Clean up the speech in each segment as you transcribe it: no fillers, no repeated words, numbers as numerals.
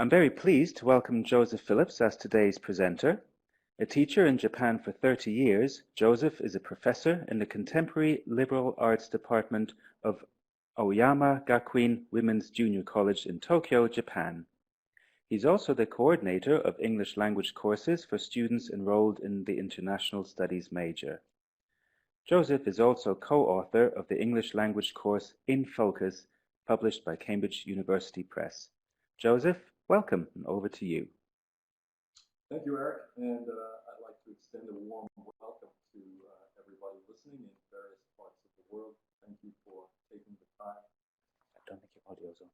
I'm very pleased to welcome Joseph Phillips as today's presenter. A teacher in Japan for 30 years, Joseph is a professor in the Contemporary Liberal Arts Department of Aoyama Gakuin Women's Junior College in Tokyo, Japan. He's also the coordinator of English language courses for students enrolled in the International Studies major. Joseph is also co-author of the English language course In Focus, published by Cambridge University Press. Joseph, welcome, and over to you. Thank you, Eric, and I'd like to extend a warm welcome to everybody listening in various parts of the world. Thank you for taking the time. I don't think your audio's on.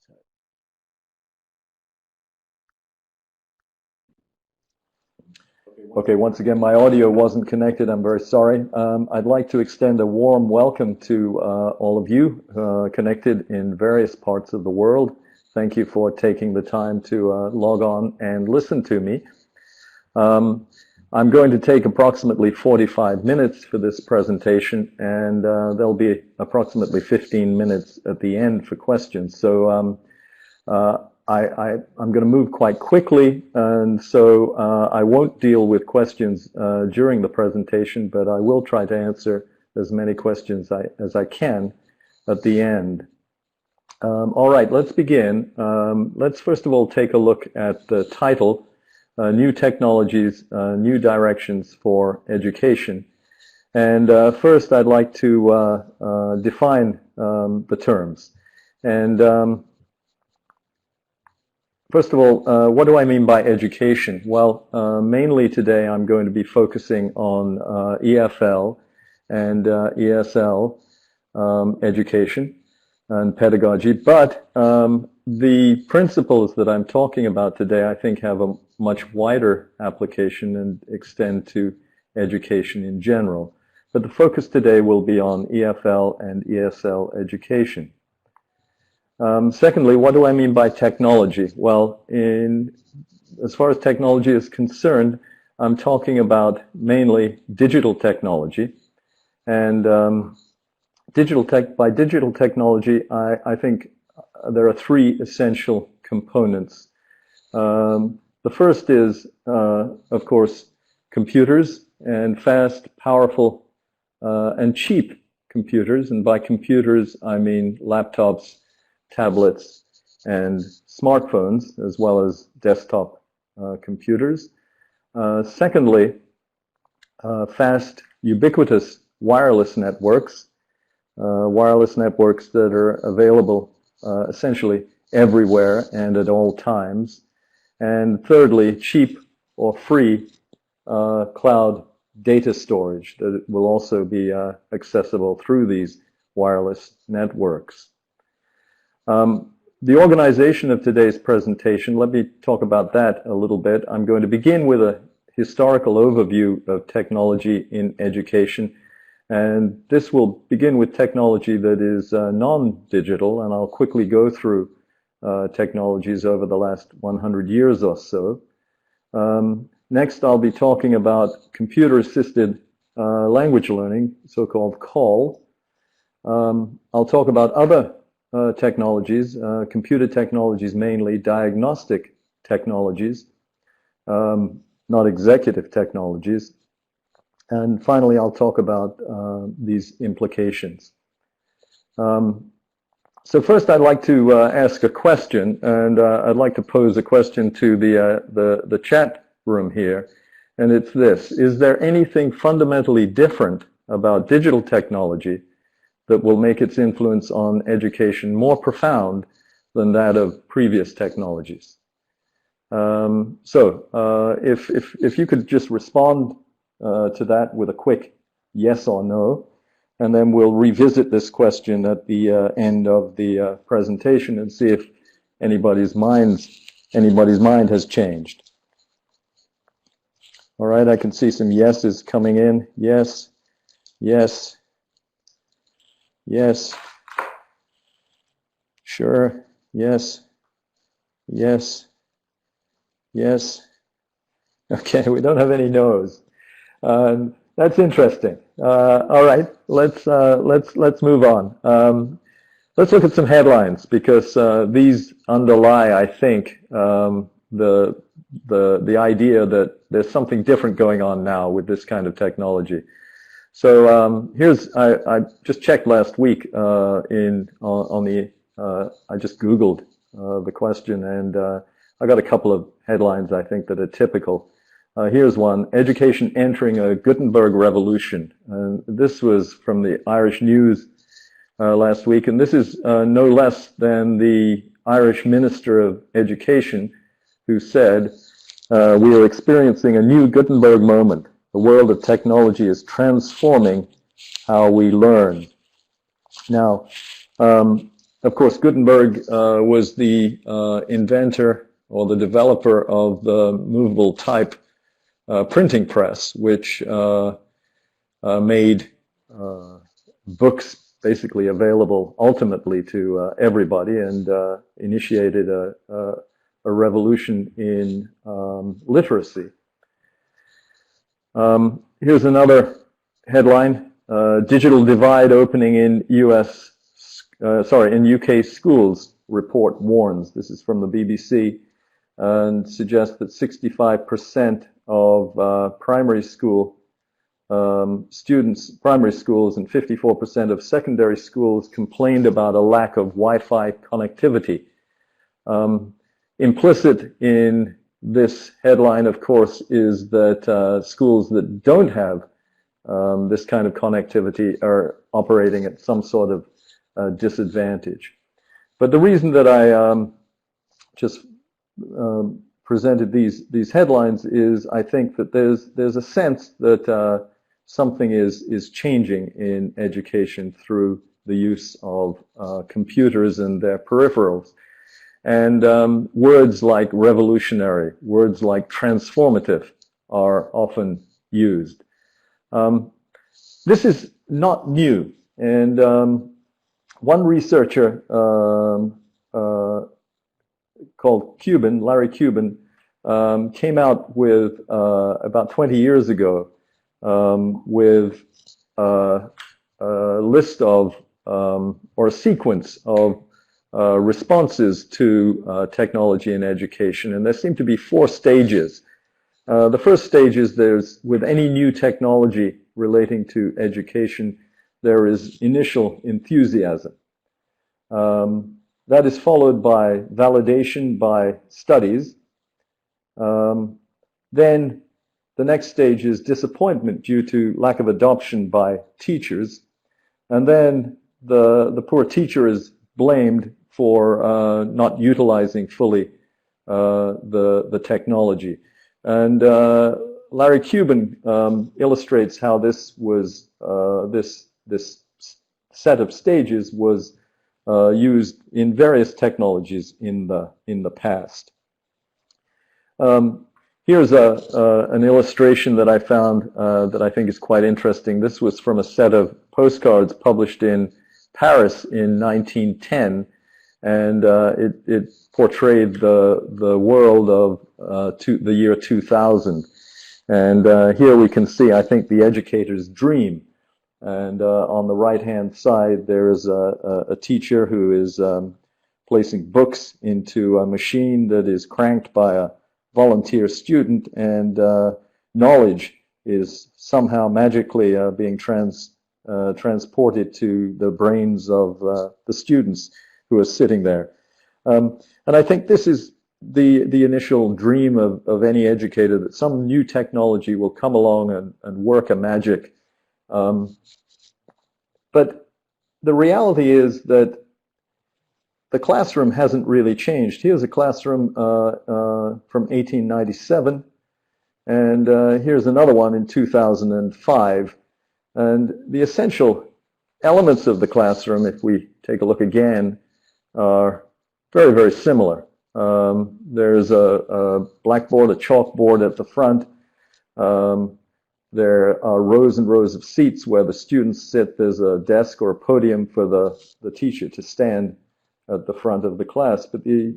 Sorry. Okay, once again, my audio wasn't connected. I'm very sorry. I'd like to extend a warm welcome to all of you connected in various parts of the world. Thank you for taking the time to log on and listen to me. I'm going to take approximately 45 minutes for this presentation, and there'll be approximately 15 minutes at the end for questions. So I'm going to move quite quickly, and so I won't deal with questions during the presentation, but I will try to answer as many questions as I can at the end. All right, let's begin. Let's first of all take a look at the title, New Technologies, New Directions for Education. And first I'd like to define the terms. And first of all, what do I mean by education? Well, mainly today I'm going to be focusing on EFL and ESL education and pedagogy, but the principles that I'm talking about today I think have a much wider application and extend to education in general. But the focus today will be on EFL and ESL education. Secondly, what do I mean by technology? Well, as far as technology is concerned, I'm talking about mainly digital technology. And by digital technology, I think there are three essential components. The first is, of course, computers, and fast, powerful, and cheap computers. And by computers, I mean laptops, tablets, and smartphones, as well as desktop computers. Secondly, fast, ubiquitous wireless networks that are available essentially everywhere and at all times. And thirdly, cheap or free cloud data storage that will also be accessible through these wireless networks. The organization of today's presentation, let me talk about that a little bit. I'm going to begin with a historical overview of technology in education. And this will begin with technology that is non-digital, and I'll quickly go through technologies over the last 100 years or so. Next, I'll be talking about computer-assisted language learning, so-called CALL. I'll talk about other technologies, computer technologies mainly, diagnostic technologies, not executive technologies. And finally, I'll talk about these implications. So first, I'd like to ask a question, and I'd like to pose a question to the chat room here, and it's this: is there anything fundamentally different about digital technology that will make its influence on education more profound than that of previous technologies? If you could just respond to that with a quick yes or no, and then we'll revisit this question at the end of the presentation and see if anybody's mind has changed. All right, I can see some yeses coming in. Yes, yes, yes, sure, yes, yes, yes. Okay, we don't have any no's. That's interesting. All right, let's move on. Let's look at some headlines because these underlie, I think, the idea that there's something different going on now with this kind of technology. So I just checked last week I just Googled the question, and I got a couple of headlines I think that are typical. Here's one: Education entering a Gutenberg revolution. This was from the Irish News last week, and this is no less than the Irish Minister of Education, who said, "We are experiencing a new Gutenberg moment. The world of technology is transforming how we learn." Now, of course, Gutenberg was the inventor or the developer of the movable type printing press, which made books basically available ultimately to everybody, and initiated a revolution in literacy. Here's another headline: Digital divide opening in UK schools, report warns. This is from the BBC, and suggests that 65% of primary schools, and 54% of secondary schools complained about a lack of Wi-Fi connectivity. Implicit in this headline, of course, is that schools that don't have this kind of connectivity are operating at some sort of disadvantage. But the reason that I just presented these headlines is I think that there's a sense that something is changing in education through the use of computers and their peripherals. And words like revolutionary, words like transformative are often used. This is not new. And one researcher called Larry Cuban, came out with, about 20 years ago, with a list of, or a sequence of responses to technology in education. And there seem to be 4 stages. The first stage is with any new technology relating to education, there is initial enthusiasm. That is followed by validation by studies. Then the next stage is disappointment due to lack of adoption by teachers. And then the poor teacher is blamed for not utilizing fully the technology. And Larry Cuban illustrates how this set of stages was used in various technologies in the past. Here's an illustration that I found that I think is quite interesting. This was from a set of postcards published in Paris in 1910, and it portrayed the world of the year 2000. And here we can see, I think, the educator's dream. And on the right-hand side, there is a teacher who is placing books into a machine that is cranked by a volunteer student, and knowledge is somehow magically being transported to the brains of the students who are sitting there. And I think this is the initial dream of any educator, that some new technology will come along and work a magic. But the reality is that the classroom hasn't really changed. Here's a classroom from 1897, and here's another one in 2005. And the essential elements of the classroom, if we take a look again, are very, very similar. There's a blackboard, a chalkboard at the front. There are rows and rows of seats where the students sit. There's a desk or a podium for the teacher to stand at the front of the class. But a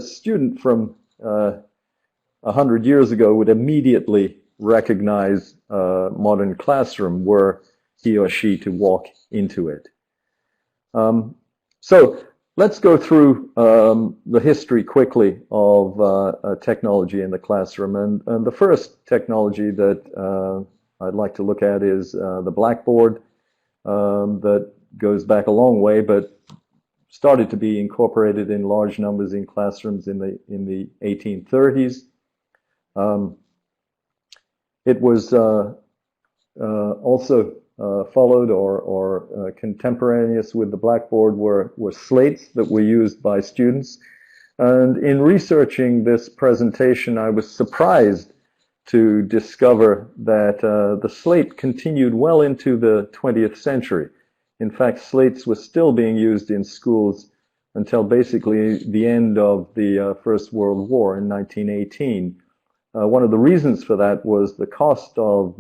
student from 100 years ago would immediately recognize a modern classroom were he or she to walk into it. So let's go through the history quickly of technology in the classroom. And the first technology that I'd like to look at is the blackboard, that goes back a long way, but started to be incorporated in large numbers in classrooms in the 1830s. It was also followed or contemporaneous with the blackboard were slates that were used by students. And in researching this presentation, I was surprised to discover that the slate continued well into the 20th century. In fact, slates were still being used in schools until basically the end of the First World War in 1918. One of the reasons for that was the cost of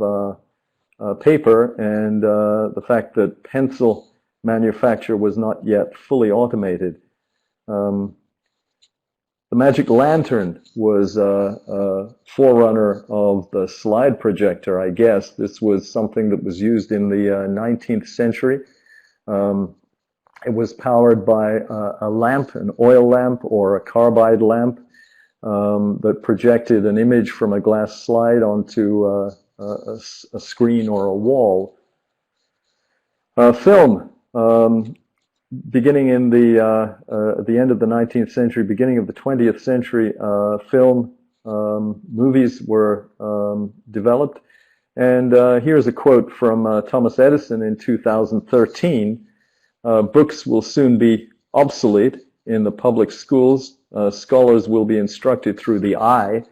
paper and the fact that pencil manufacture was not yet fully automated. The magic lantern was a forerunner of the slide projector, I guess. This was something that was used in the 19th century. It was powered by a lamp, an oil lamp or a carbide lamp, that projected an image from a glass slide onto a screen or a wall. Film, beginning in at the end of the 19th century, beginning of the 20th century, film movies were developed. And here's a quote from Thomas Edison in 2013. Books will soon be obsolete in the public schools. Scholars will be instructed through the eye.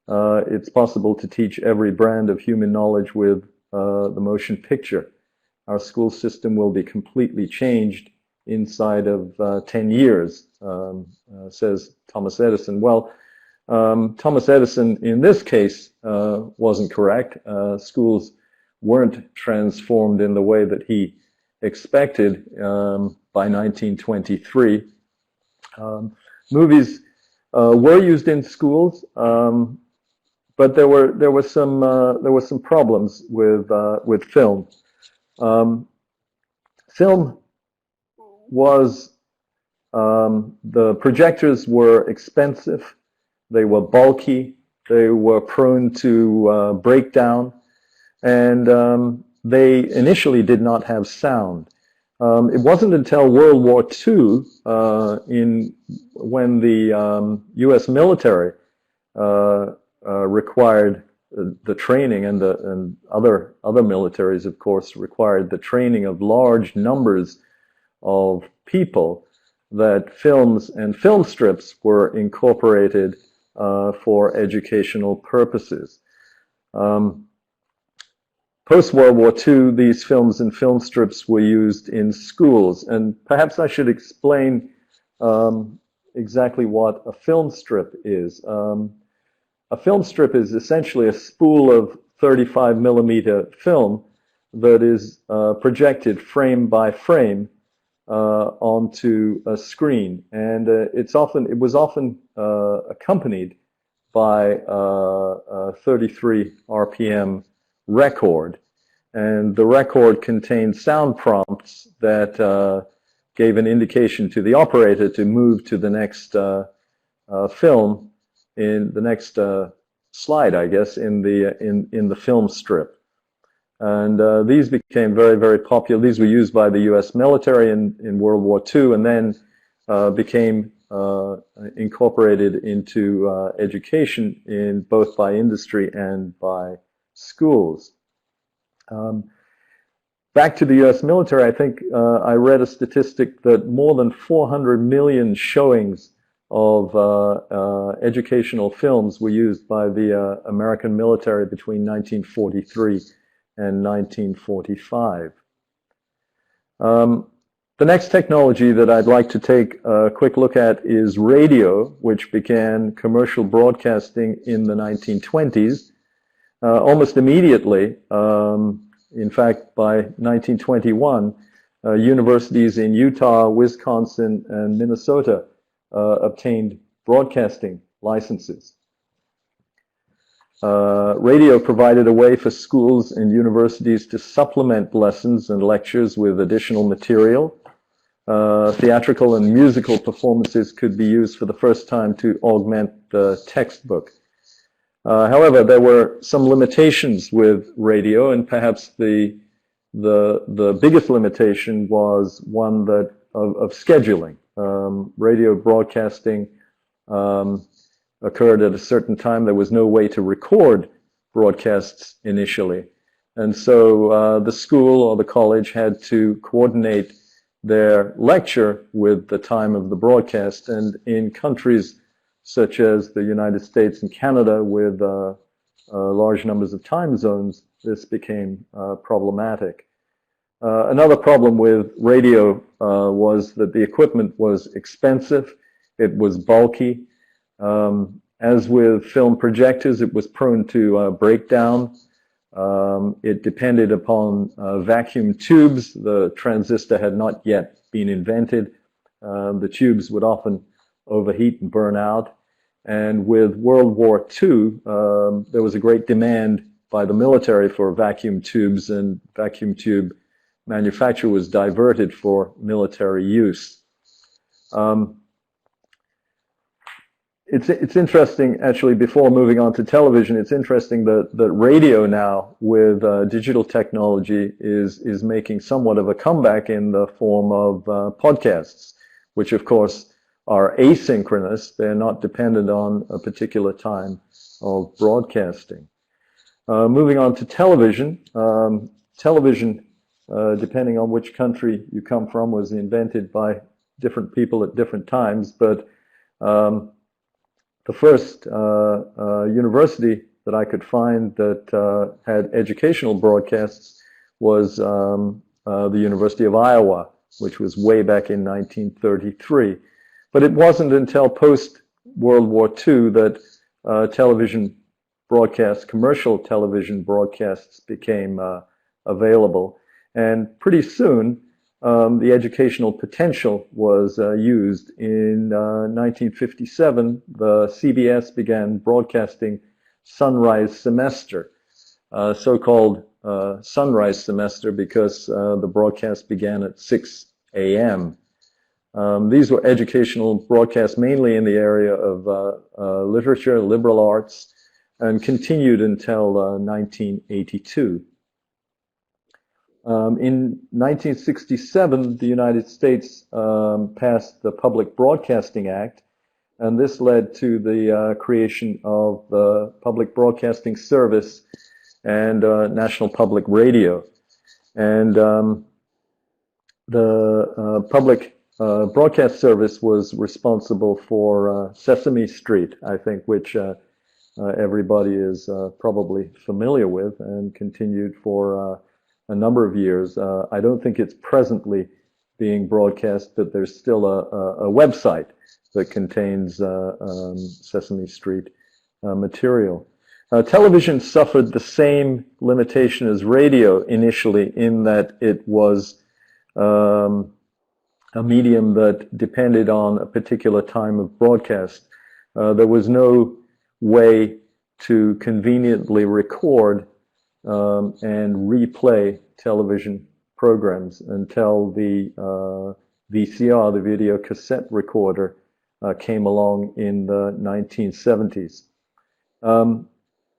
It's possible to teach every brand of human knowledge with the motion picture. Our school system will be completely changed inside of 10 years, says Thomas Edison. Well, Thomas Edison, in this case, wasn't correct. Schools weren't transformed in the way that he expected by 1923. Movies were used in schools, but there were some problems with film. Film was the projectors were expensive. They were bulky. They were prone to breakdown, and they initially did not have sound. It wasn't until World War II, when the U.S. military required the training, and other militaries, of course, required the training of large numbers of people, that films and film strips were incorporated for educational purposes. Post-World War II, these films and film strips were used in schools. And perhaps I should explain exactly what a film strip is. A film strip is essentially a spool of 35 millimeter film that is projected frame by frame onto a screen. And it was often accompanied by a 33 RPM record, and the record contained sound prompts that gave an indication to the operator to move to the next film, in the next slide, I guess, in the film strip. And these became very, very popular. These were used by the U.S. military in World War II, and then became incorporated into education in both by industry and by schools. Back to the U.S. military, I think I read a statistic that more than 400 million showings of educational films were used by the American military between 1943 and 1945. The next technology that I'd like to take a quick look at is radio, which began commercial broadcasting in the 1920s. Almost immediately, in fact, by 1921, universities in Utah, Wisconsin, and Minnesota obtained broadcasting licenses. Radio provided a way for schools and universities to supplement lessons and lectures with additional material. theatrical and musical performances could be used for the first time to augment the textbook. However, there were some limitations with radio, and perhaps the biggest limitation was one that of scheduling. Radio broadcasting occurred at a certain time. There was no way to record broadcasts initially. And so the school or the college had to coordinate their lecture with the time of the broadcast. And in countries such as the United States and Canada with large numbers of time zones, this became problematic. Another problem with radio was that the equipment was expensive. It was bulky. As with film projectors, it was prone to breakdown. It depended upon vacuum tubes. The transistor had not yet been invented. The tubes would often overheat and burn out. And with World War II, there was a great demand by the military for vacuum tubes, and vacuum tube manufacture was diverted for military use. It's interesting, actually, before moving on to television, it's interesting that radio now with digital technology is making somewhat of a comeback in the form of podcasts, which of course are asynchronous. They're not dependent on a particular time of broadcasting. Moving on to television. Television, depending on which country you come from, was invented by different people at different times, but the first university that I could find that had educational broadcasts was the University of Iowa, which was way back in 1933. But it wasn't until post-World War II that television broadcasts, commercial television broadcasts became available. And pretty soon, the educational potential was used. In 1957, the CBS began broadcasting Sunrise Semester, so-called Sunrise Semester because the broadcast began at 6 a.m. These were educational broadcasts mainly in the area of literature, liberal arts, and continued until 1982. In 1967, the United States passed the Public Broadcasting Act, and this led to the creation of the Public Broadcasting Service and National Public Radio. And the Public Broadcast Service was responsible for Sesame Street, I think, which everybody is probably familiar with, and continued for a number of years. I don't think it's presently being broadcast, but there's still a website that contains Sesame Street material. Television suffered the same limitation as radio initially, in that it was a medium that depended on a particular time of broadcast. There was no way to conveniently record and replay television programs until the VCR, the video cassette recorder, came along in the 1970s.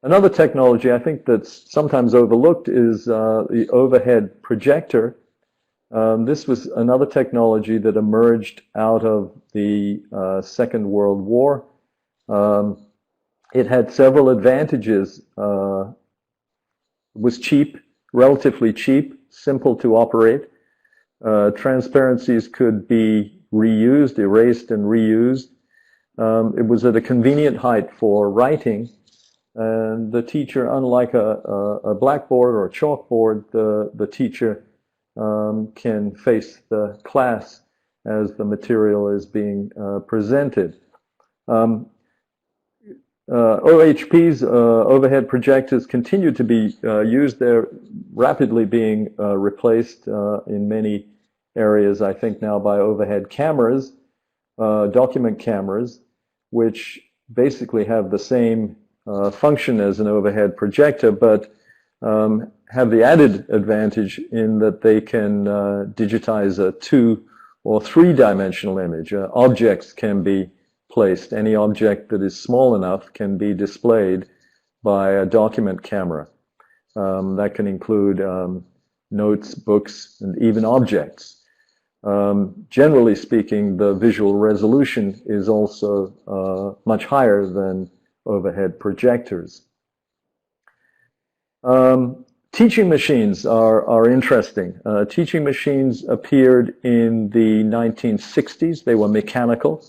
Another technology I think that's sometimes overlooked is the overhead projector. This was another technology that emerged out of the Second World War. It had several advantages. It was cheap, relatively cheap, simple to operate. Transparencies could be reused, erased and reused. It was at a convenient height for writing. And the teacher, unlike a blackboard or a chalkboard, the teacher can face the class as the material is being presented. OHPs, overhead projectors, continue to be used. They're rapidly being replaced in many areas, I think now, by overhead cameras, document cameras, which basically have the same function as an overhead projector, but have the added advantage in that they can digitize a 2 or three-dimensional image. Objects can be placed. Any object that is small enough can be displayed by a document camera. That can include notes, books, and even objects. Generally speaking, the visual resolution is also much higher than overhead projectors. Teaching machines are interesting. Teaching machines appeared in the 1960s. They were mechanical.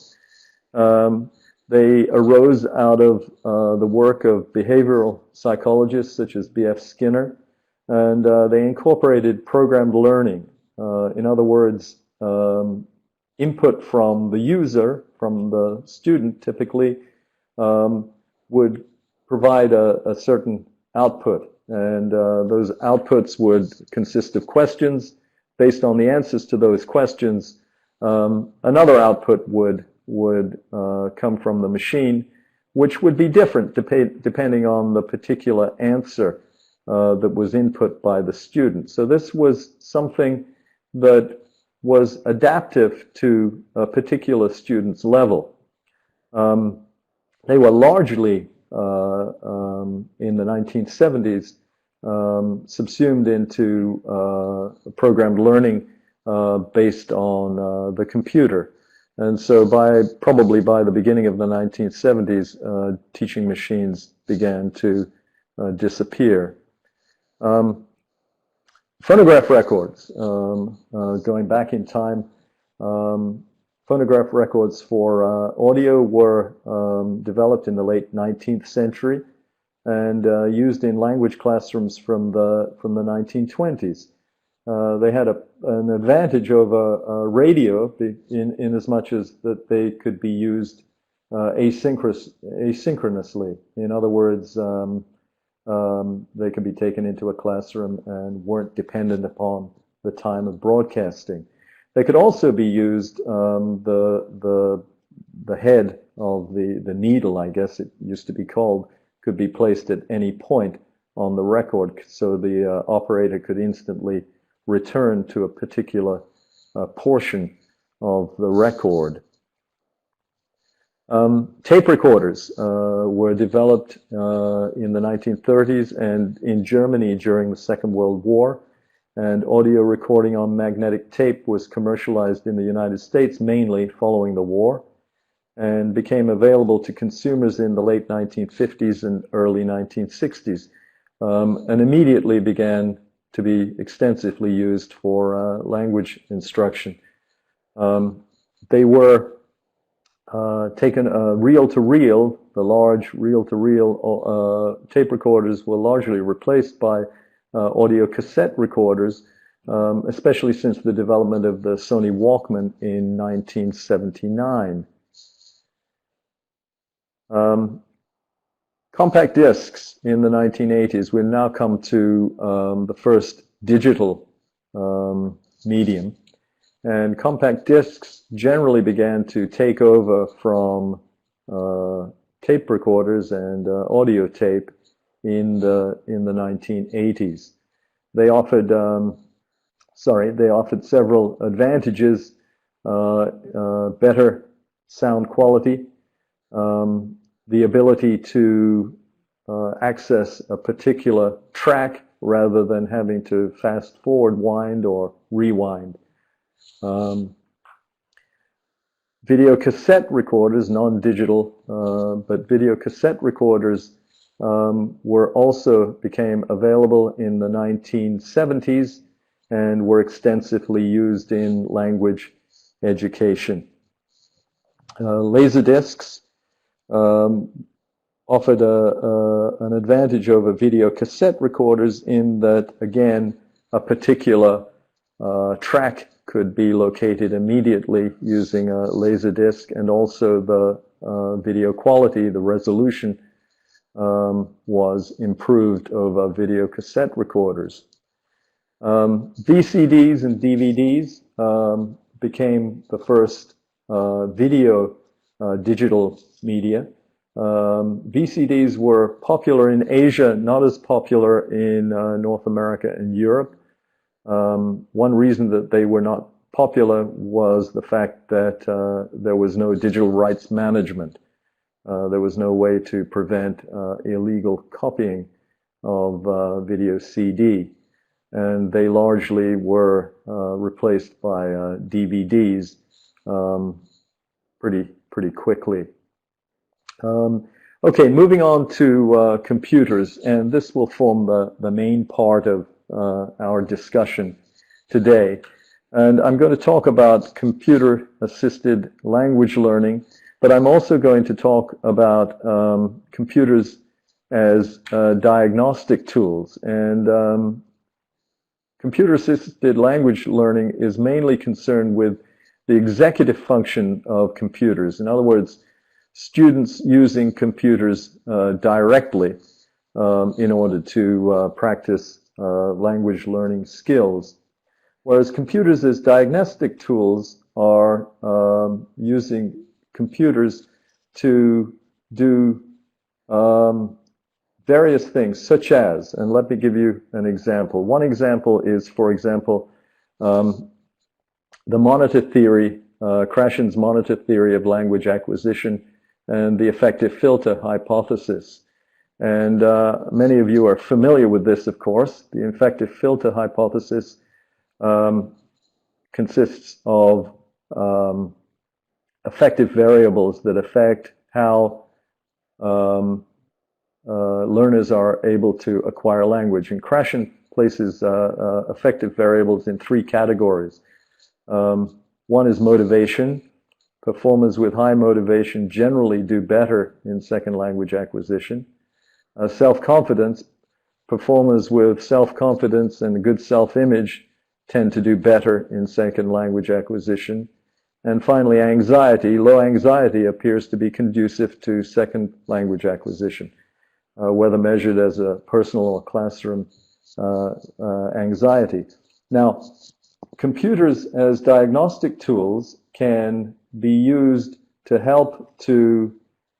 They arose out of the work of behavioral psychologists such as B.F. Skinner, and they incorporated programmed learning. In other words, input from the user, from the student typically, would provide a certain output. And those outputs would consist of questions. Based on the answers to those questions, another output would come from the machine, which would be different depending on the particular answer that was input by the student. So this was something that was adaptive to a particular student's level. They were largely, in the 1970s, subsumed into programmed learning based on the computer. And so probably by the beginning of the 1970s, teaching machines began to disappear. Phonograph records, going back in time, phonograph records for audio were developed in the late 19th century and used in language classrooms from the 1920s. They had an advantage over radio in as much as that they could be used asynchronously. In other words, they could be taken into a classroom and weren't dependent upon the time of broadcasting. They could also be used, the head of the needle, I guess it used to be called, could be placed at any point on the record, so the operator could instantly return to a particular portion of the record. Tape recorders were developed in the 1930s and in Germany during the Second World War, and audio recording on magnetic tape was commercialized in the United States mainly following the war, and became available to consumers in the late 1950s and early 1960s, and immediately began to be extensively used for language instruction. They were taken reel-to-reel. The large reel-to-reel tape recorders were largely replaced by audio cassette recorders, especially since the development of the Sony Walkman in 1979. Compact discs in the 1980s. We've now come to the first digital medium. And compact discs generally began to take over from tape recorders and audio tape in the 1980s. They offered several advantages: better sound quality, the ability to access a particular track rather than having to fast forward, wind, or rewind. Video cassette recorders, non-digital, but video cassette recorders became available in the 1970s and were extensively used in language education. Laserdiscs offered an advantage over video cassette recorders in that, again, a particular track could be located immediately using a laserdisc, and also the video quality, the resolution, was improved over video cassette recorders. VCDs and DVDs became the first video digital media. VCDs were popular in Asia, not as popular in North America and Europe. One reason that they were not popular was the fact that there was no digital rights management. There was no way to prevent illegal copying of video CD, and they largely were replaced by DVDs pretty quickly. Okay, moving on to computers, and this will form the main part of our discussion today. And I'm going to talk about computer-assisted language learning, but I'm also going to talk about computers as diagnostic tools. And computer-assisted language learning is mainly concerned with the executive function of computers. In other words, students using computers directly in order to practice language learning skills. Whereas computers as diagnostic tools are using computers to do various things, such as, and let me give you an example. One example is, for example, the monitor theory, Krashen's monitor theory of language acquisition, and the effective filter hypothesis. And many of you are familiar with this, of course. The effective filter hypothesis consists of effective variables that affect how learners are able to acquire language. And Krashen places effective variables in three categories. One is motivation. Performers with high motivation generally do better in second language acquisition. Self-confidence. Performers with self-confidence and good self-image tend to do better in second language acquisition. And finally, anxiety. Low anxiety appears to be conducive to second language acquisition, whether measured as a personal or classroom anxiety. Now, computers as diagnostic tools can be used to help to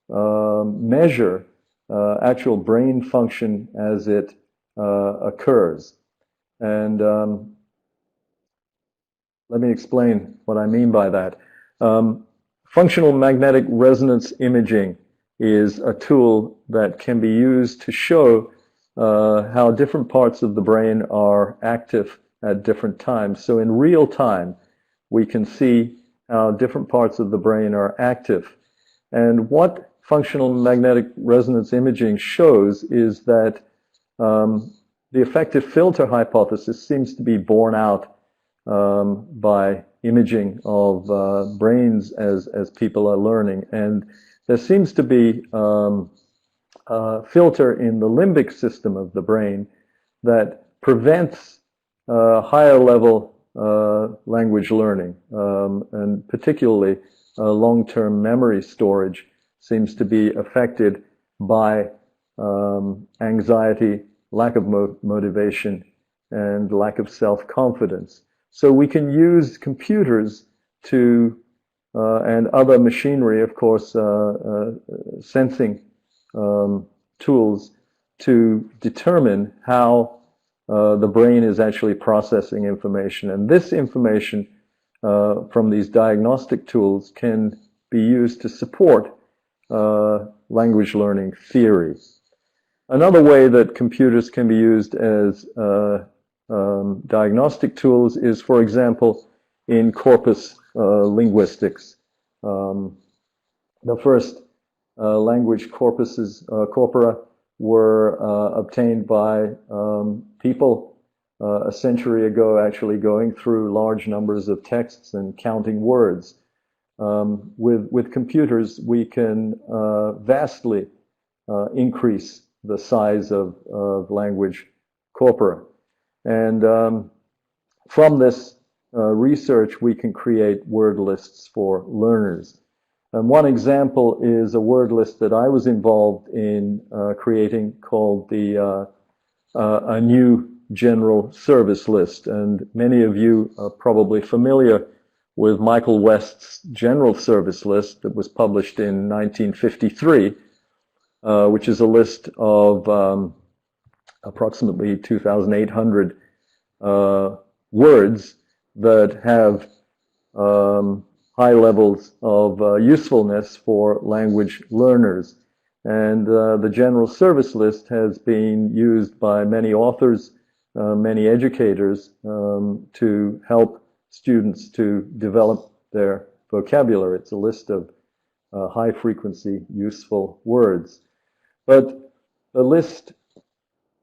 measure actual brain function as it occurs. And let me explain what I mean by that. Functional magnetic resonance imaging is a tool that can be used to show how different parts of the brain are active at different times. So in real time, we can see how different parts of the brain are active. And what functional magnetic resonance imaging shows is that the effective filter hypothesis seems to be borne out by imaging of brains as people are learning. And there seems to be a filter in the limbic system of the brain that prevents higher level language learning, and particularly long-term memory storage seems to be affected by anxiety, lack of motivation, and lack of self-confidence. So we can use computers to, and other machinery, of course, sensing tools to determine how the brain is actually processing information. And this information from these diagnostic tools can be used to support language learning theory. Another way that computers can be used as diagnostic tools is, for example, in corpus linguistics. The first language corpora were obtained by people a century ago, actually going through large numbers of texts and counting words. With computers, we can vastly increase the size of language corpora. And from this research, we can create word lists for learners. And one example is a word list that I was involved in creating called the a new general service list. And many of you are probably familiar with Michael West's general service list that was published in 1953, which is a list of approximately 2,800 words that have high levels of usefulness for language learners. And the general service list has been used by many authors, many educators, to help students to develop their vocabulary. It's a list of high-frequency, useful words. But the list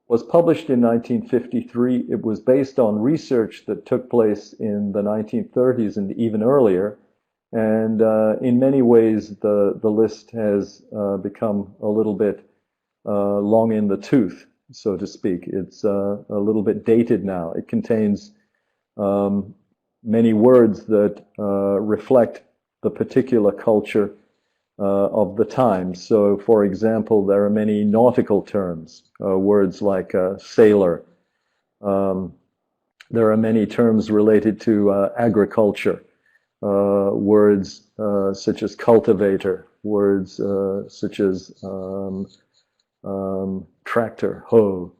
was published in 1953. It was based on research that took place in the 1930s and even earlier. And in many ways, the list has become a little bit long in the tooth, so to speak. It's a little bit dated now. It contains many words that reflect the particular culture of the time. So, for example, there are many nautical terms, words like sailor. There are many terms related to agriculture, words such as cultivator, words such as tractor, hoe,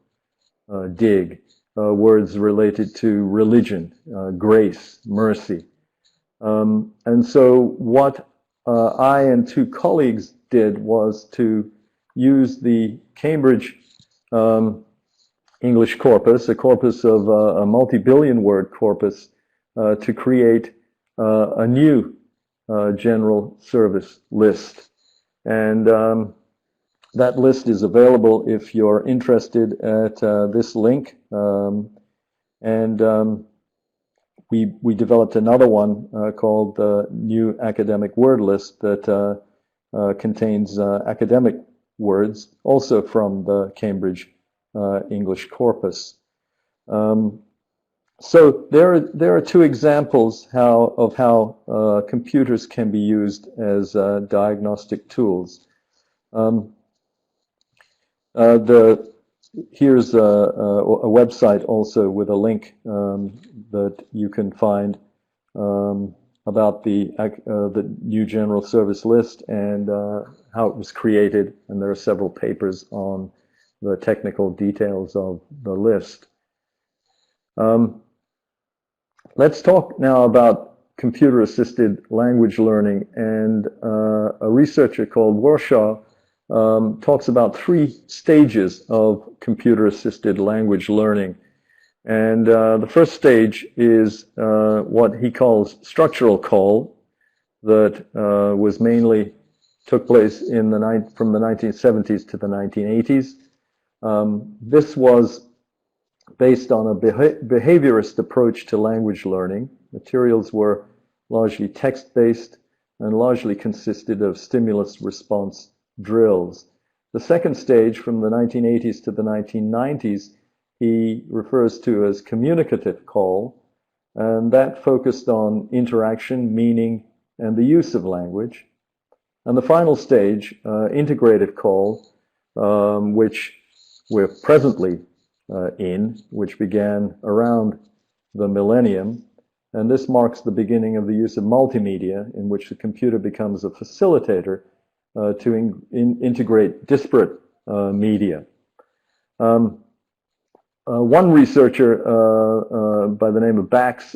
dig, words related to religion, grace, mercy. And so what I and two colleagues did was to use the Cambridge English corpus, a corpus of a multi-billion word corpus, to create a new general service list. And that list is available if you're interested at this link. We developed another one called the New Academic Word List that contains academic words, also from the Cambridge English corpus. So there are two examples of how computers can be used as diagnostic tools. Here's a website also with a link that you can find about the new general service list and how it was created, and there are several papers on the technical details of the list. Let's talk now about computer-assisted language learning, and a researcher called Warshaw talks about 3 stages of computer-assisted language learning. And the first stage is what he calls structural call, that was mainly took place from the 1970s to the 1980s. This was based on a behaviorist approach to language learning. Materials were largely text-based and largely consisted of stimulus-response drills. The second stage, from the 1980s to the 1990s, he refers to as communicative call, and that focused on interaction, meaning, and the use of language. And the final stage, integrative call, which we're presently which began around the millennium, and this marks the beginning of the use of multimedia, in which the computer becomes a facilitator to integrate disparate media. One researcher by the name of Bax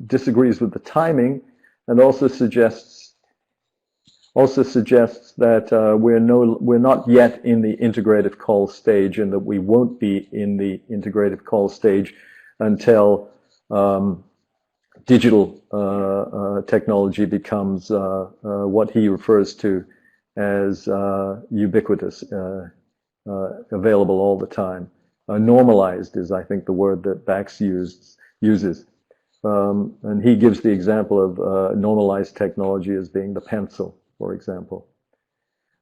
disagrees with the timing, and also suggests that we're not yet in the integrative call stage, and that we won't be in the integrative call stage until digital technology becomes what he refers to as ubiquitous, available all the time. Normalized is, I think, the word that Bax uses. And he gives the example of normalized technology as being the pencil, for example.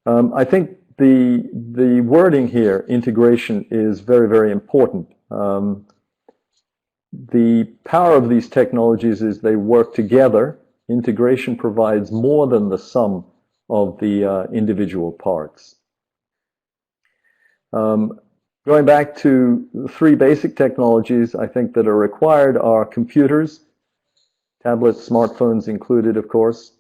I think the wording here, integration, is very, very important. The power of these technologies is they work together. Integration provides more than the sum of the individual parts. Going back to the 3 basic technologies, I think, that are required are computers, tablets, smartphones included, of course,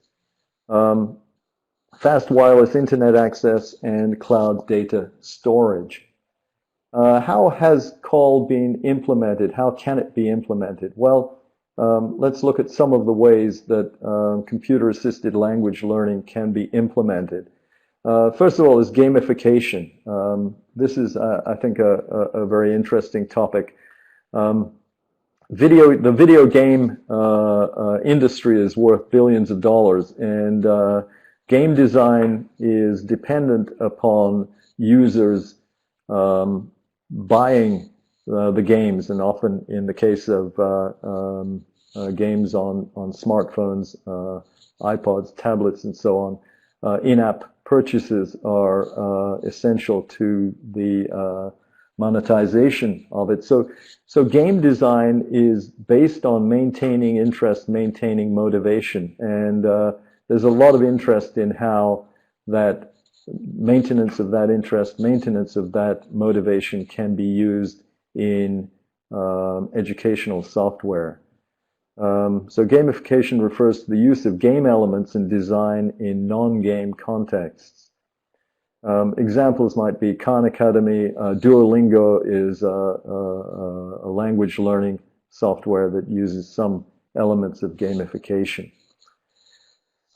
fast wireless internet access, and cloud data storage. How has call been implemented? How can it be implemented? Well, let's look at some of the ways that computer-assisted language learning can be implemented. First of all is gamification. This is, I think, a very interesting topic. The video game industry is worth billions of dollars, and game design is dependent upon users buying the games, and often in the case of games on smartphones, iPods, tablets, and so on, in-app purchases are essential to the monetization of it. So game design is based on maintaining interest, maintaining motivation, and there's a lot of interest in how that maintenance of that interest, maintenance of that motivation can be used in educational software. So gamification refers to the use of game elements in design in non-game contexts. Examples might be Khan Academy. Duolingo is a language learning software that uses some elements of gamification.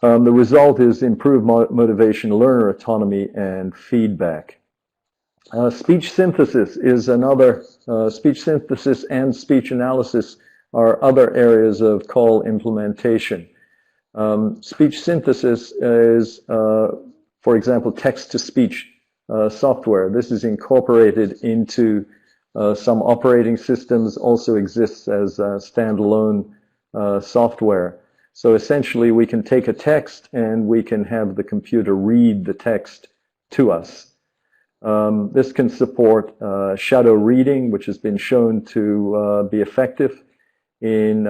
The result is improved motivation, learner autonomy, and feedback. Speech synthesis is another, speech synthesis and speech analysis are other areas of call implementation. Speech synthesis is, for example, text-to-speech software. This is incorporated into some operating systems, also exists as standalone software. So essentially, we can take a text and we can have the computer read the text to us. This can support shadow reading, which has been shown to be effective in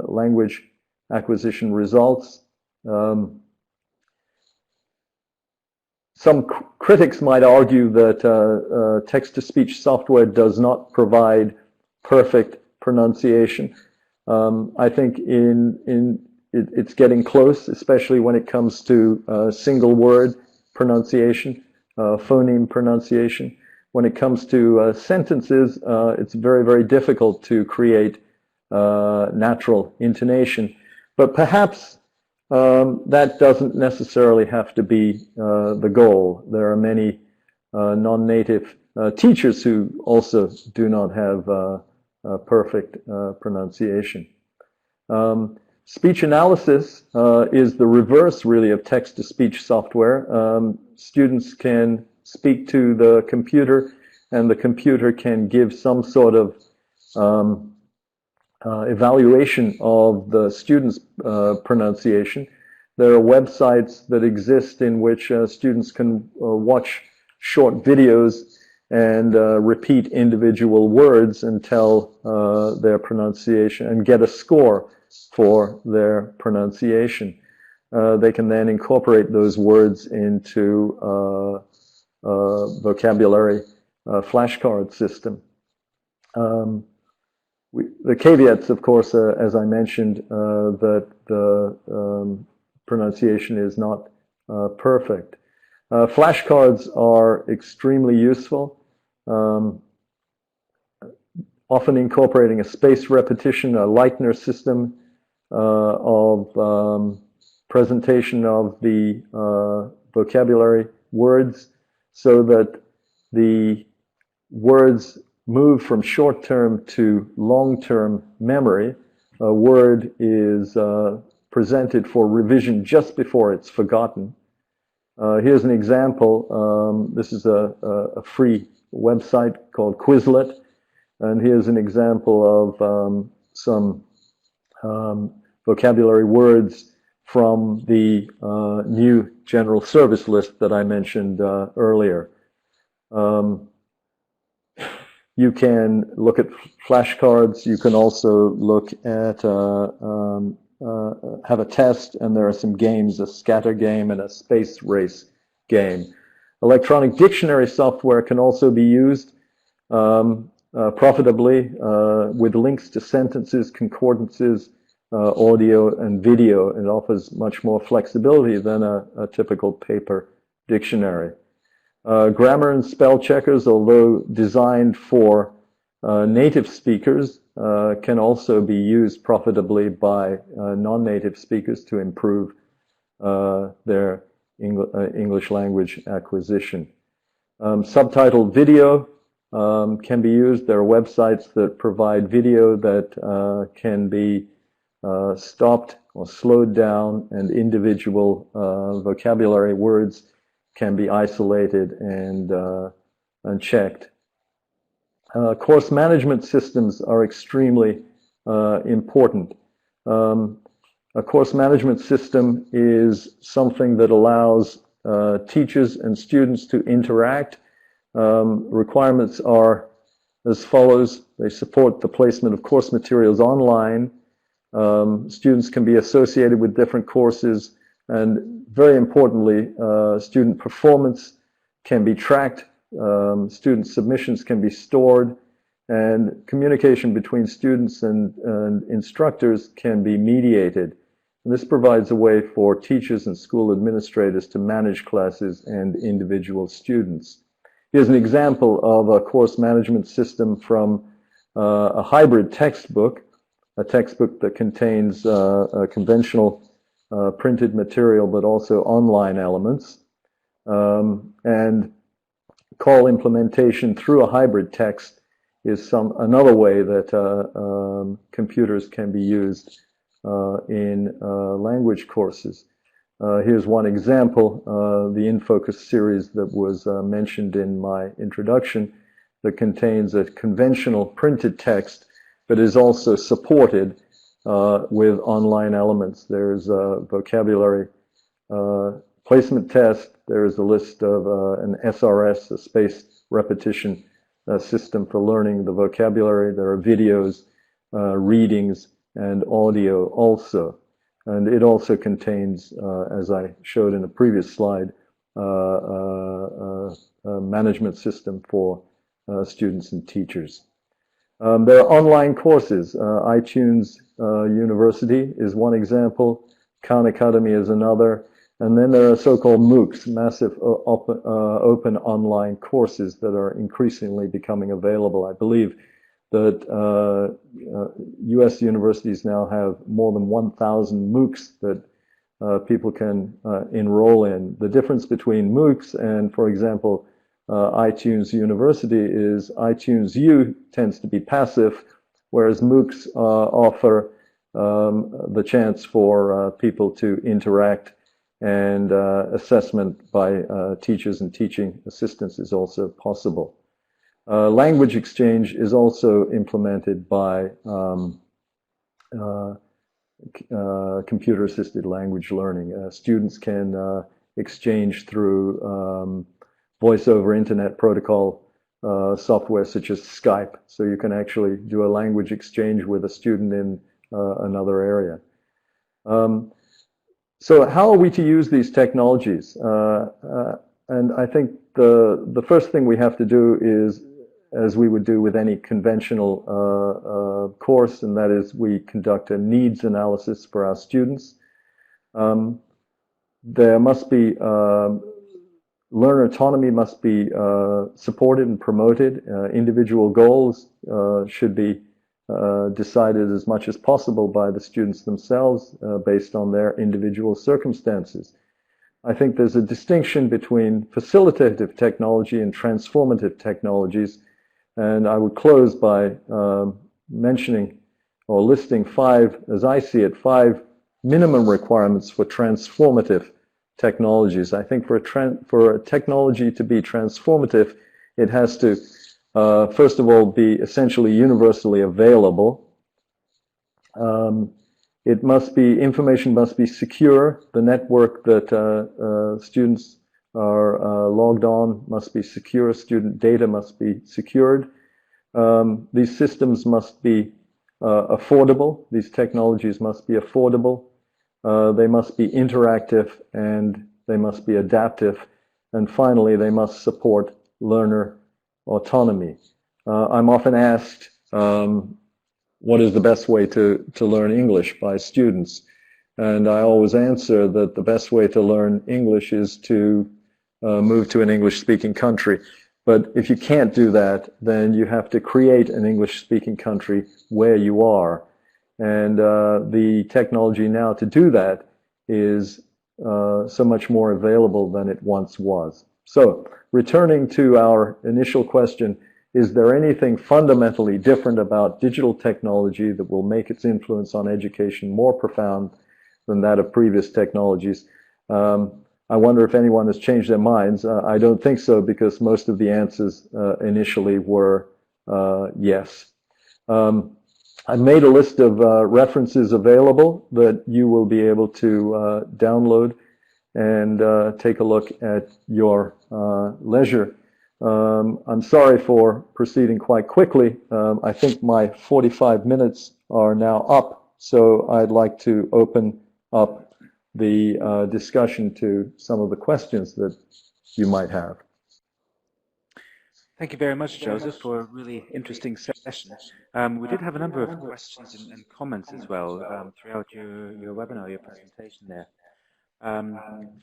language acquisition results. Some critics might argue that text-to-speech software does not provide perfect pronunciation. I think it's getting close, especially when it comes to single word pronunciation, phoneme pronunciation. When it comes to sentences, it's very, very difficult to create natural intonation. But perhaps that doesn't necessarily have to be the goal. There are many non-native teachers who also do not have perfect pronunciation. Speech analysis is the reverse, really, of text-to-speech software. Students can speak to the computer, and the computer can give some sort of evaluation of the student's pronunciation. There are websites that exist in which students can watch short videos and repeat individual words until their pronunciation, and get a score for their pronunciation. They can then incorporate those words into vocabulary flashcard system. The caveats, of course, as I mentioned, that the pronunciation is not perfect. Flashcards are extremely useful, often incorporating a spaced repetition, a Leitner system of presentation of the vocabulary words, so that the words move from short-term to long-term memory. A word is presented for revision just before it's forgotten. Here's an example. This is a free website called Quizlet, and here's an example of some vocabulary words from the new general service list that I mentioned earlier. You can look at flashcards. You can also look at, have a test, and there are some games, a scatter game and a space race game. Electronic dictionary software can also be used profitably with links to sentences, concordances, audio and video. It offers much more flexibility than a typical paper dictionary. Grammar and spell checkers, although designed for Native speakers can also be used profitably by non-native speakers to improve their English language acquisition. Subtitled video can be used. There are websites that provide video that can be stopped or slowed down, and individual vocabulary words can be isolated and checked. Course management systems are extremely important. A course management system is something that allows teachers and students to interact. Requirements are as follows. They support the placement of course materials online. Students can be associated with different courses, and very importantly, student performance can be tracked. Student submissions can be stored, and communication between students and instructors can be mediated. And this provides a way for teachers and school administrators to manage classes and individual students. Here's an example of a course management system from a hybrid textbook, a textbook that contains a conventional printed material but also online elements. And call implementation through a hybrid text is another way that computers can be used in language courses. Here's one example, the InFocus series that was mentioned in my introduction, that contains a conventional printed text but is also supported with online elements. There's a vocabulary placement test. There's a list of an SRS, a spaced repetition system for learning the vocabulary. There are videos, readings, and audio also. And it also contains, as I showed in a previous slide, a management system for students and teachers. There are online courses. iTunes University is one example. Khan Academy is another. And then there are so-called MOOCs, massive open online courses that are increasingly becoming available. I believe that U.S. universities now have more than 1,000 MOOCs that people can enroll in. The difference between MOOCs and, for example, iTunes University is iTunes U tends to be passive, whereas MOOCs offer the chance for people to interact, and assessment by teachers and teaching assistants is also possible. Language exchange is also implemented by computer-assisted language learning. Students can exchange through voice over internet protocol software such as Skype. So you can actually do a language exchange with a student in another area. So how are we to use these technologies? And I think the first thing we have to do is, as we would do with any conventional course, and that is we conduct a needs analysis for our students. There must be learner autonomy must be supported and promoted. Individual goals should be decided as much as possible by the students themselves based on their individual circumstances. I think there's a distinction between facilitative technology and transformative technologies, and I would close by mentioning or listing five, as I see it, five minimum requirements for transformative technologies. I think for a technology to be transformative, it has to first of all be essentially universally available. Information must be secure. The network that students are logged on must be secure. Student data must be secured. These systems must be affordable. These technologies must be affordable. They must be interactive, and they must be adaptive. And finally, they must support learner autonomy. I'm often asked, what is the best way to learn English by students? And I always answer that the best way to learn English is to move to an English-speaking country. But if you can't do that, then you have to create an English-speaking country where you are. And the technology now to do that is so much more available than it once was. So, returning to our initial question, is there anything fundamentally different about digital technology that will make its influence on education more profound than that of previous technologies? I wonder if anyone has changed their minds. I don't think so, because most of the answers initially were yes. I've made a list of references available that you will be able to download and take a look at your leisure. I'm sorry for proceeding quite quickly. I think my 45 minutes are now up, so I'd like to open up the discussion to some of the questions that you might have. Thank you very much, Joseph, for a really interesting session. We did have a number of questions and comments as well throughout your webinar, your presentation there.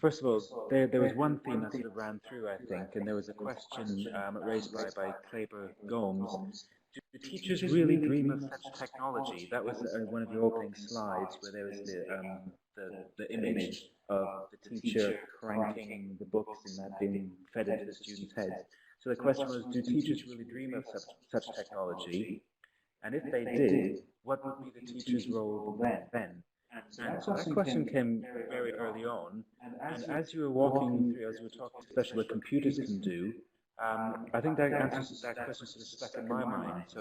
First of all, there was one theme that sort of ran through, I think, and there was a question raised by Kleber Gomes. Do teachers really dream of such technology? That was one of your opening slides, where there was the image of the teacher cranking the books and that being fed into the students' heads. So the question was, do teachers really dream of such technology? And if they did, what would be the teacher's role then? And so that question came very early on. And as you were walking through, as you were talking, especially what computers can do, I think that answers that question sort of stuck in my mind. So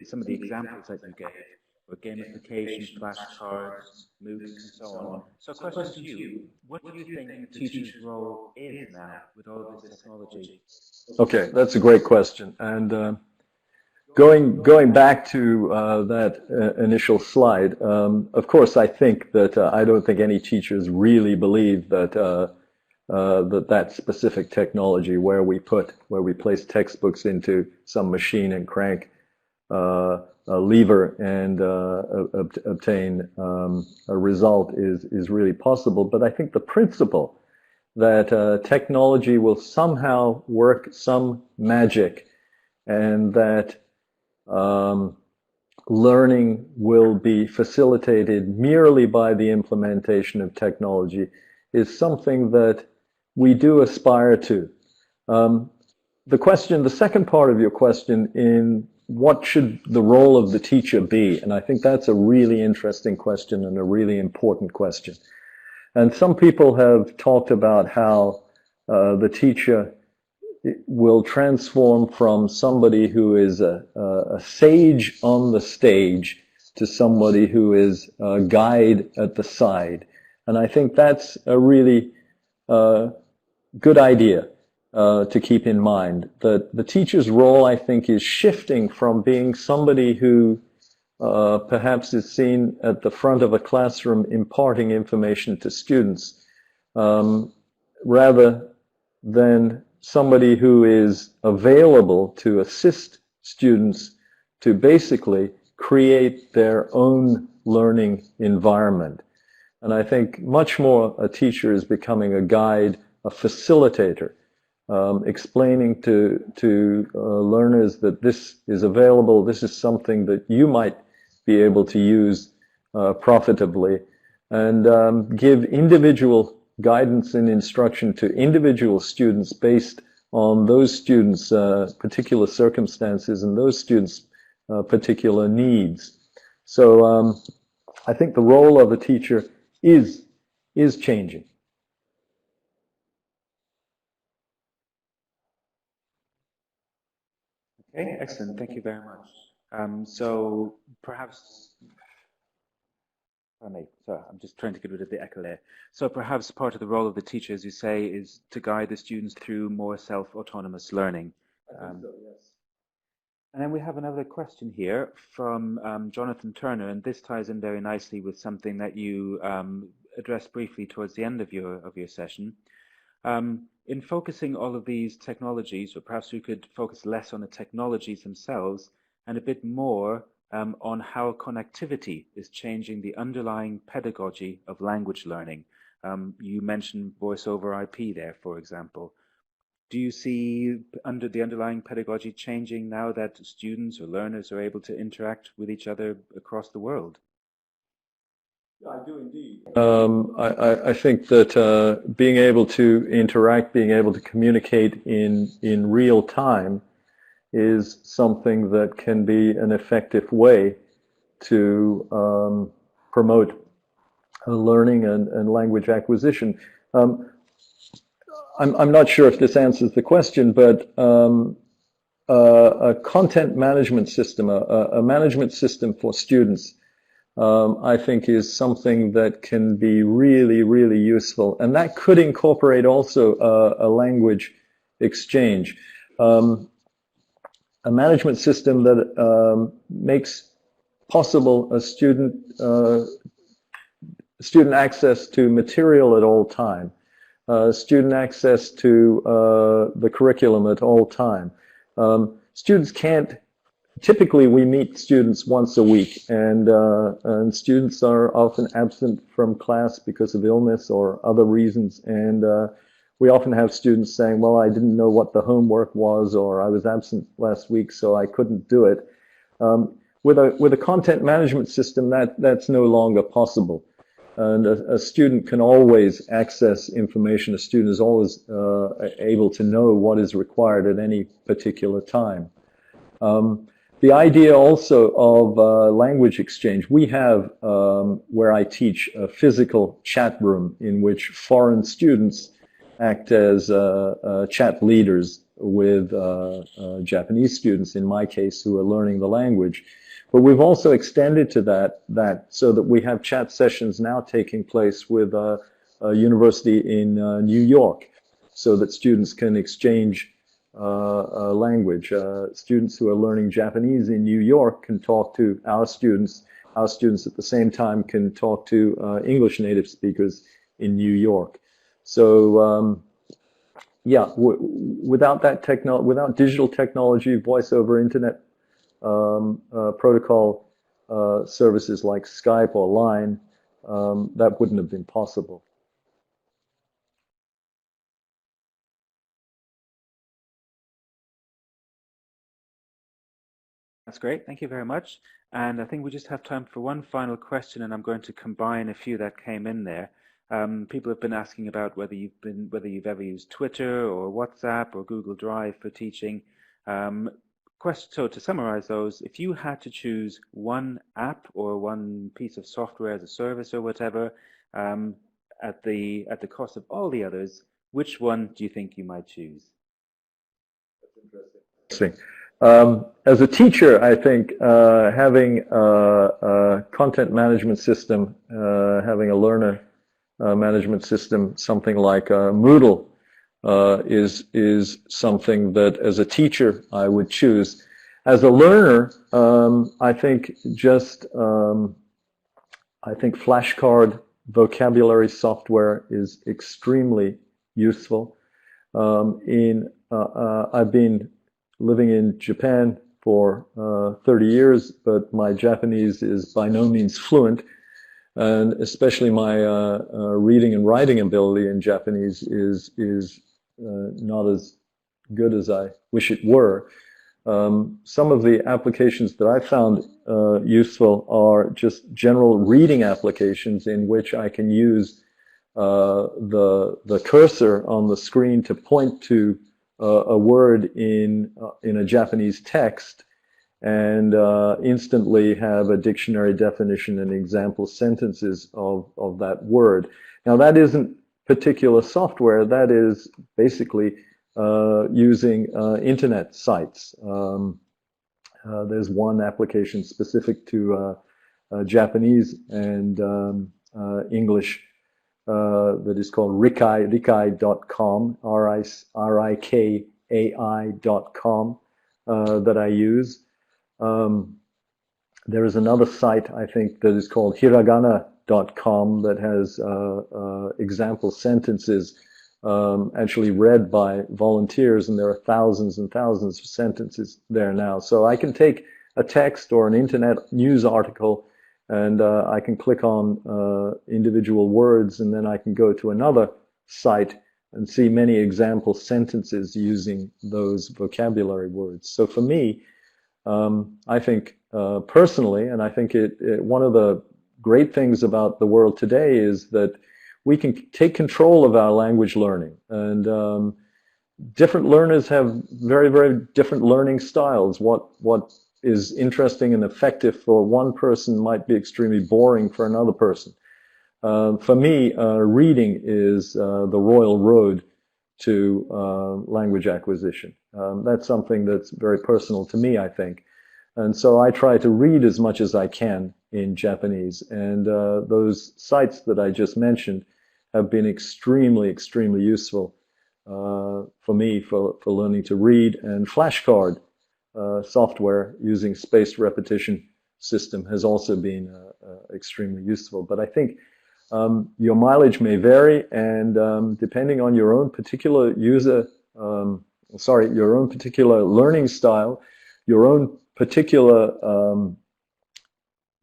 some of the examples that you gave were gamification, flashcards, MOOCs, and so on. So question to you, what do you think the teacher's role is now with all of this technology? Okay, that's a great question. And going back to that initial slide, of course, I think that I don't think any teachers really believe that that specific technology where we place textbooks into some machine and crank a lever and obtain a result is really possible. But I think the principle that technology will somehow work some magic, and that learning will be facilitated merely by the implementation of technology, is something that we do aspire to. The second part of your question, in what should the role of the teacher be? And I think that's a really interesting question and a really important question. And some people have talked about how the teacher will transform from somebody who is a sage on the stage to somebody who is a guide at the side. And I think that's a really good idea to keep in mind. That the teacher's role, I think, is shifting from being somebody who perhaps is seen at the front of a classroom imparting information to students, rather than somebody who is available to assist students to basically create their own learning environment. And I think much more a teacher is becoming a guide, a facilitator, explaining to learners that this is available, this is something that you might be able to use profitably, and give individual guidance and instruction to individual students based on those students' particular circumstances and those students' particular needs. So I think the role of a teacher is changing. Okay, excellent. Thank you very much. So perhaps, sorry, I'm just trying to get rid of the echo there. So perhaps part of the role of the teacher, as you say, is to guide the students through more self-autonomous learning. I think so, yes. And then we have another question here from Jonathan Turner, and this ties in very nicely with something that you addressed briefly towards the end of your session. In focusing all of these technologies, or perhaps we could focus less on the technologies themselves and a bit more on how connectivity is changing the underlying pedagogy of language learning. You mentioned voice over IP there, for example. Do you see under the underlying pedagogy changing now that students or learners are able to interact with each other across the world? I do indeed. I think that being able to interact, being able to communicate in real time is something that can be an effective way to promote learning and language acquisition. I'm not sure if this answers the question, but a content management system, a management system for students, I think is something that can be really, really useful. And that could incorporate also a language exchange. A management system that makes possible a student access to material at all time, student access to the curriculum at all time. Students can't. Typically, we meet students once a week, and students are often absent from class because of illness or other reasons. And we often have students saying, "Well, I didn't know what the homework was, or I was absent last week, so I couldn't do it." With a content management system, that's no longer possible. And a student can always access information. A student is always able to know what is required at any particular time. The idea also of language exchange. We have, where I teach, a physical chat room in which foreign students act as chat leaders with Japanese students, in my case, who are learning the language. But we've also extended to that so that we have chat sessions now taking place with a university in New York, so that students can exchange language. Students who are learning Japanese in New York can talk to our students. Our students at the same time can talk to English native speakers in New York. So yeah, without that without digital technology, voice over internet protocol services like Skype or Line, that wouldn't have been possible. That's great. Thank you very much. And I think we just have time for one final question, and I'm going to combine a few that came in there. People have been asking about whether you've ever used Twitter or WhatsApp or Google Drive for teaching. So to summarize those, if you had to choose one app or one piece of software as a service or whatever, at the cost of all the others, which one do you think you might choose? That's interesting. As a teacher, I think having a content management system, having a learner management system, something like Moodle, is something that, as a teacher, I would choose. As a learner, I think flashcard vocabulary software is extremely useful. I've been living in Japan for 30 years, but my Japanese is by no means fluent, and especially my reading and writing ability in Japanese is not as good as I wish it were. Some of the applications that I found useful are just general reading applications in which I can use the cursor on the screen to point to a word in a Japanese text, and instantly have a dictionary definition and example sentences of that word. Now, that isn't particular software. That is basically using internet sites. There's one application specific to Japanese and English that is called rikai.com, rikai.com, that I use. There is another site, I think, that is called hiragana.com that has example sentences actually read by volunteers, and there are thousands and thousands of sentences there now. So I can take a text or an internet news article, and I can click on individual words, and then I can go to another site and see many example sentences using those vocabulary words. So for me, I think personally, and I think one of the great things about the world today is that we can take control of our language learning. And different learners have very, very different learning styles. What is interesting and effective for one person might be extremely boring for another person. For me, reading is the royal road to language acquisition. That's something that's very personal to me, I think. And so I try to read as much as I can in Japanese. And those sites that I just mentioned have been extremely, extremely useful for me for learning to read. And flashcard software using spaced repetition system has also been extremely useful. But I think your mileage may vary, and depending on your own particular your own particular learning style, your own particular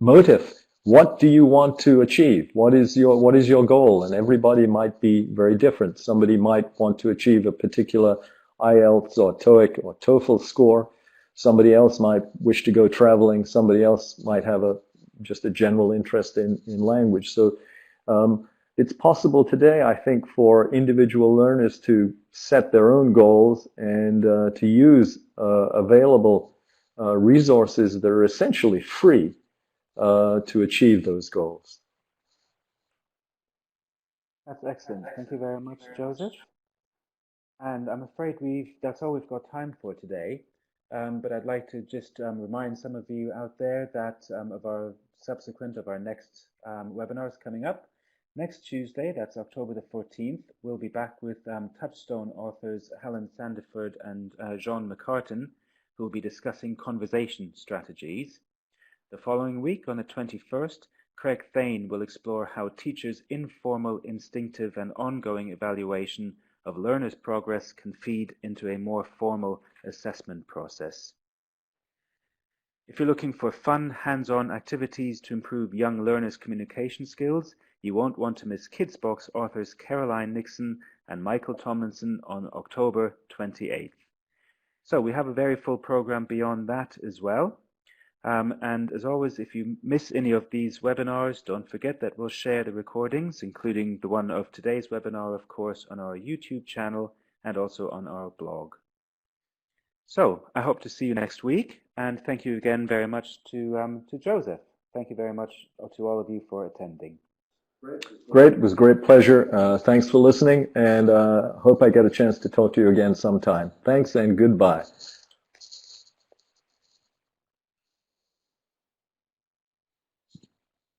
motive. What do you want to achieve? What is your goal? And everybody might be very different. Somebody might want to achieve a particular IELTS or TOEIC or TOEFL score. Somebody else might wish to go traveling. Somebody else might have just a general interest in language. So it's possible today, I think, for individual learners to set their own goals and to use available resources that are essentially free to achieve those goals. That's excellent. Thank you very much, Joseph. And I'm afraid that's all we've got time for today. But I'd like to just remind some of you out there that of our next webinars coming up. Next Tuesday, that's October the 14th, we'll be back with Touchstone authors Helen Sandiford and Jean McCartan, who will be discussing conversation strategies. The following week, on the 21st, Craig Thane will explore how teachers' informal, instinctive and ongoing evaluation of learners' progress can feed into a more formal assessment process. If you're looking for fun, hands-on activities to improve young learners' communication skills, you won't want to miss Kids Box authors Caroline Nixon and Michael Tomlinson on October 28th. So we have a very full program beyond that as well. And as always, if you miss any of these webinars, don't forget that we'll share the recordings, including the one of today's webinar, of course, on our YouTube channel and also on our blog. So I hope to see you next week, and thank you again very much to Joseph. Thank you very much to all of you for attending. Great. It was a great pleasure. Thanks for listening, and hope I get a chance to talk to you again sometime. Thanks and goodbye.